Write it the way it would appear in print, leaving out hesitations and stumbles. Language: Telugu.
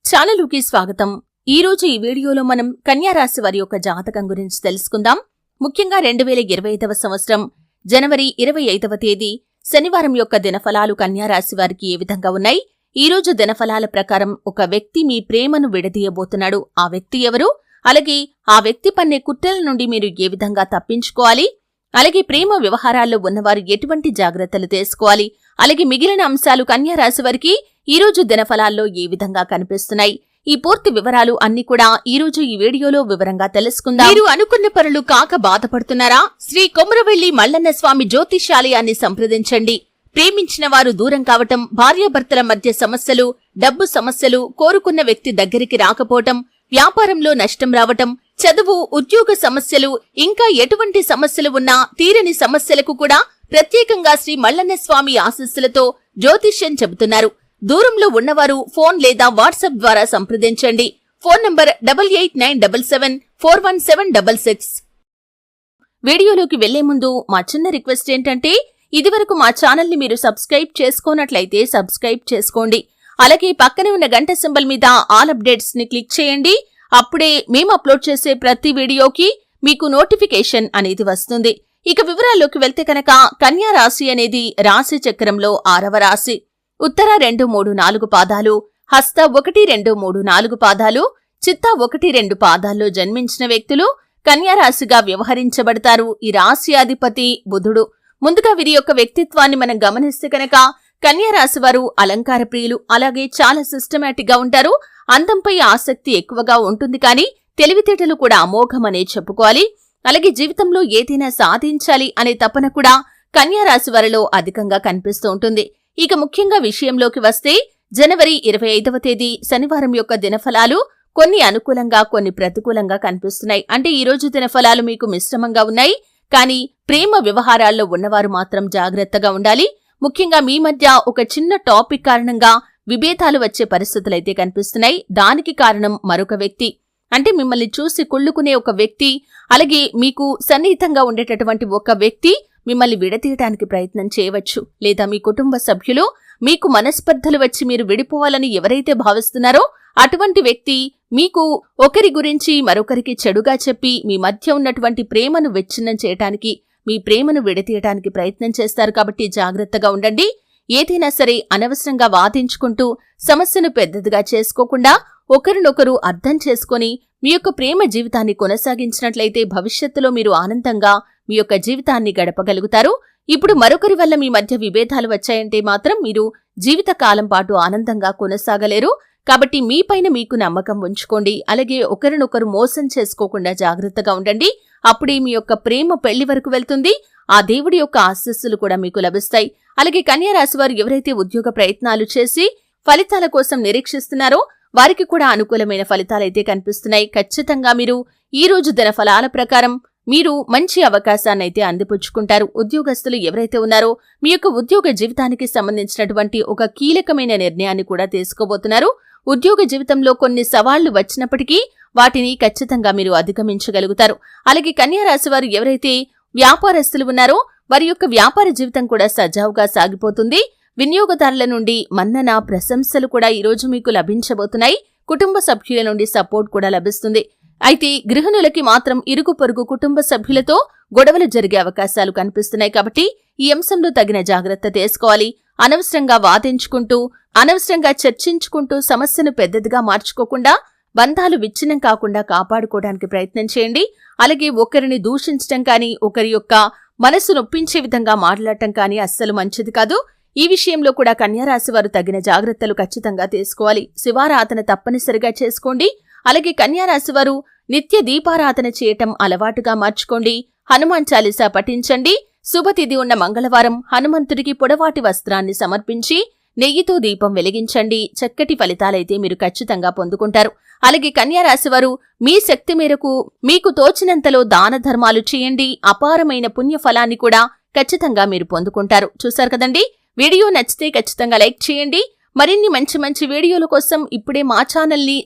ఛానలుకి స్వాగతం. ఈ రోజు ఈ వీడియోలో మనం కన్యా రాశి వారి యొక్క జాతకం గురించి తెలుసుకుందాం. ముఖ్యంగా 2025వ సంవత్సరం జనవరి 25వ తేదీ శనివారం యొక్క దినఫలాలు కన్యా రాశి వారికి ఏ విధంగా ఉన్నాయి? ఈ రోజు దినఫలాల ప్రకారం ఒక వ్యక్తి మీ ప్రేమను విడదీయబోతున్నాడు. ఆ వ్యక్తి ఎవరు? అలాగే ఆ వ్యక్తి పన్నే కుట్రల నుండి మీరు ఏ విధంగా తప్పించుకోవాలి? అలాగే ప్రేమ వ్యవహారాల్లో ఉన్నవారు ఎటువంటి జాగ్రత్తలు తీసుకోవాలి? అలాగే మిగిలిన అంశాలు కన్యా రాశి వారికి ఈ రోజు దినఫలాల్లో ఏ విధంగా కనిపిస్తున్నాయి? ఈ పూర్తి వివరాలు అన్ని కూడా ఈ రోజు ఈ వీడియోలో వివరంగా తెలుసుకుందాం. మీరు అనుకున్న పనులు కాక బాధపడుతున్నారా? శ్రీ కొమరవెల్లి మల్లన్న స్వామి జ్యోతిష్యాలయాన్ని సంప్రదించండి. ప్రేమించిన వారు దూరం కావటం, భార్యాభర్తల మధ్య సమస్యలు, డబ్బు సమస్యలు, కోరుకున్న వ్యక్తి దగ్గరికి రాకపోవటం, వ్యాపారంలో నష్టం రావటం, చదువు, ఉద్యోగ సమస్యలు, ఇంకా ఎటువంటి సమస్యలు ఉన్నా తీరని సమస్యలకు కూడా ప్రత్యేకంగా శ్రీ మల్లన్న స్వామి ఆశీస్సులతో జ్యోతిష్యం చెబుతున్నారు. దూరంలో ఉన్నవారు ఫోన్ లేదా వాట్సాప్ ద్వారా సంప్రదించండి. Phone number 8897741766. వీడియోలోకి వెళ్లే ముందు మా చిన్న రిక్వెస్ట్ ఏంటంటే, ఇదివరకు మా ఛానల్ ని మీరు సబ్స్క్రైబ్ చేసుకోనట్లయితే సబ్స్క్రైబ్ చేసుకోండి. అలాగే పక్కనే ఉన్న గంట సింబల్ మీద ఆల్ అప్డేట్స్ ని క్లిక్ చేయండి. అప్పుడే మేము అప్లోడ్ చేసే ప్రతి వీడియోకి మీకు నోటిఫికేషన్ అనేది వస్తుంది. ఇక వివరాల్లోకి వెళ్తే కనుక కన్యా రాశి అనేది రాశి చక్రంలో 6వ రాశి. ఉత్తర 2, 3, 4 పాదాలు, హస్త 1, 2, 3, 4 పాదాలు, చిత్త 1, 2 పాదాల్లో జన్మించిన వ్యక్తులు కన్యా రాశిగా వ్యవహరించబడతారు. ఈ రాశి అధిపతి బుధుడు. ముందుగా వీరి యొక్క వ్యక్తిత్వాన్ని మనం గమనిస్తే కనుక కన్యా రాశి వారు అలంకార ప్రియులు, అలాగే చాలా సిస్టమేటిక్ గా ఉంటారు. అందంపై ఆసక్తి ఎక్కువగా ఉంటుంది, కానీ తెలివితేటలు కూడా అమోఘమనే చెప్పుకోవాలి. అలాగే జీవితంలో ఏదైనా సాధించాలి అనే తపన కూడా కన్యా రాశి వారిలో అధికంగా కనిపిస్తూ ఉంటుంది. ఇక ముఖ్యంగా విషయంలోకి వస్తే జనవరి 25వ తేదీ శనివారం యొక్క దినఫలాలు కొన్ని అనుకూలంగా, కొన్ని ప్రతికూలంగా కనిపిస్తున్నాయి. అంటే ఈ రోజు దినఫలాలు మీకు మిశ్రమంగా ఉన్నాయి, కానీ ప్రేమ వ్యవహారాల్లో ఉన్నవారు మాత్రం జాగ్రత్తగా ఉండాలి. ముఖ్యంగా మీ మధ్య ఒక చిన్న టాపిక్ కారణంగా విభేదాలు వచ్చే పరిస్థితులైతే కనిపిస్తున్నాయి. దానికి కారణం మరొక వ్యక్తి, అంటే మిమ్మల్ని చూసి కుళ్ళుకునే ఒక వ్యక్తి, అలాగే మీకు సన్నిహితంగా ఉండేటటువంటి ఒక వ్యక్తి మిమ్మల్ని విడతీయడానికి ప్రయత్నం చేయవచ్చు. లేదా మీ కుటుంబ సభ్యులు మీకు మనస్పర్ధలు వచ్చి మీరు విడిపోవాలని ఎవరైతే భావిస్తున్నారో అటువంటి వ్యక్తి మీకు ఒకరి గురించి మరొకరికి చెడుగా చెప్పి మీ మధ్య ఉన్నటువంటి ప్రేమను విచ్ఛిన్నం చేయటానికి, మీ ప్రేమను విడతీయటానికి ప్రయత్నం చేస్తారు. కాబట్టి జాగ్రత్తగా ఉండండి. ఏదైనా సరే అనవసరంగా వాదించుకుంటూ సమస్యను పెద్దదిగా చేసుకోకుండా ఒకరినొకరు అర్థం చేసుకుని మీ యొక్క ప్రేమ జీవితాన్ని కొనసాగించినట్లయితే భవిష్యత్తులో మీరు ఆనందంగా మీ యొక్క జీవితాన్ని గడపగలుగుతారు. ఇప్పుడు మరొకరి వల్ల మీ మధ్య విభేదాలు వచ్చాయంటే మాత్రం మీరు జీవితకాలం పాటు ఆనందంగా కొనసాగలేరు. కాబట్టి మీపైన మీకు నమ్మకం ఉంచుకోండి. అలాగే ఒకరినొకరు మోసం చేసుకోకుండా జాగ్రత్తగా ఉండండి. అప్పుడే మీ యొక్క ప్రేమ పెళ్లి వరకు వెళ్తుంది. ఆ దేవుడి యొక్క ఆశీస్సులు కూడా మీకు లభిస్తాయి. అలాగే కన్యా రాశి వారు ఎవరైతే ఉద్యోగ ప్రయత్నాలు చేసి ఫలితాల కోసం నిరీక్షిస్తున్నారో వారికి కూడా అనుకూలమైన ఫలితాలైతే కనిపిస్తున్నాయి. ఖచ్చితంగా మీరు ఈ రోజు దినఫలాల ప్రకారం మీరు మంచి అవకాశాన్నైతే అందిపుచ్చుకుంటారు. ఉద్యోగస్తులు ఎవరైతే ఉన్నారో మీ యొక్క ఉద్యోగ జీవితానికి సంబంధించినటువంటి ఒక కీలకమైన నిర్ణయాన్ని కూడా తీసుకోబోతున్నారు. ఉద్యోగ జీవితంలో కొన్ని సవాళ్లు వచ్చినప్పటికీ వాటిని ఖచ్చితంగా మీరు అధిగమించగలుగుతారు. అలాగే కన్యా రాశి వారు ఎవరైతే వ్యాపారస్తులు ఉన్నారో వారి యొక్క వ్యాపార జీవితం కూడా సజావుగా సాగిపోతుంది. వినియోగదారుల నుండి మన్నన, ప్రశంసలు కూడా ఈరోజు మీకు లభించబోతున్నాయి. కుటుంబ సభ్యుల నుండి సపోర్ట్ కూడా లభిస్తుంది. అయితే గృహిణులకి మాత్రం ఇరుగు పొరుగు కుటుంబ సభ్యులతో గొడవలు జరిగే అవకాశాలు కనిపిస్తున్నాయి. కాబట్టి ఈ అంశంలో తగిన జాగ్రత్త తీసుకోవాలి. అనవసరంగా వాదించుకుంటూ, అనవసరంగా చర్చించుకుంటూ సమస్యను పెద్దదిగా మార్చుకోకుండా బంధాలు విచ్ఛిన్నం కాకుండా కాపాడుకోవడానికి ప్రయత్నం చేయండి. అలాగే ఒకరిని దూషించడం కానీ, ఒకరి యొక్క మనసు నొప్పించే విధంగా మాట్లాడటం కానీ అస్సలు మంచిది కాదు. ఈ విషయంలో కూడా కన్యా రాశి వారు తగిన జాగ్రత్తలు ఖచ్చితంగా తీసుకోవాలి. శివారాధన తప్పనిసరిగా చేసుకోండి. అలాగే కన్యా రాశి వారు నిత్య దీపారాధన చేయటం అలవాటుగా మార్చుకోండి. హనుమాన్ చాలీసా పఠించండి. శుభతిథి ఉన్న మంగళవారం హనుమంతుడికి పొడవాటి వస్త్రాన్ని సమర్పించి నెయ్యితో దీపం వెలిగించండి. చక్కటి ఫలితాలైతే మీరు ఖచ్చితంగా పొందుకుంటారు. అలాగే కన్యా రాశి వారు మీ శక్తి మేరకు మీకు తోచినంతలో దాన ధర్మాలు చేయండి. అపారమైన పుణ్య ఫలాన్ని కూడా ఖచ్చితంగా మీరు పొందుకుంటారు. చూశారు కదండి, వీడియో నచ్చితే ఖచ్చితంగా లైక్ చేయండి. మరిన్ని మంచి మంచి వీడియోల కోసం ఇప్పుడే మా ఛానల్ని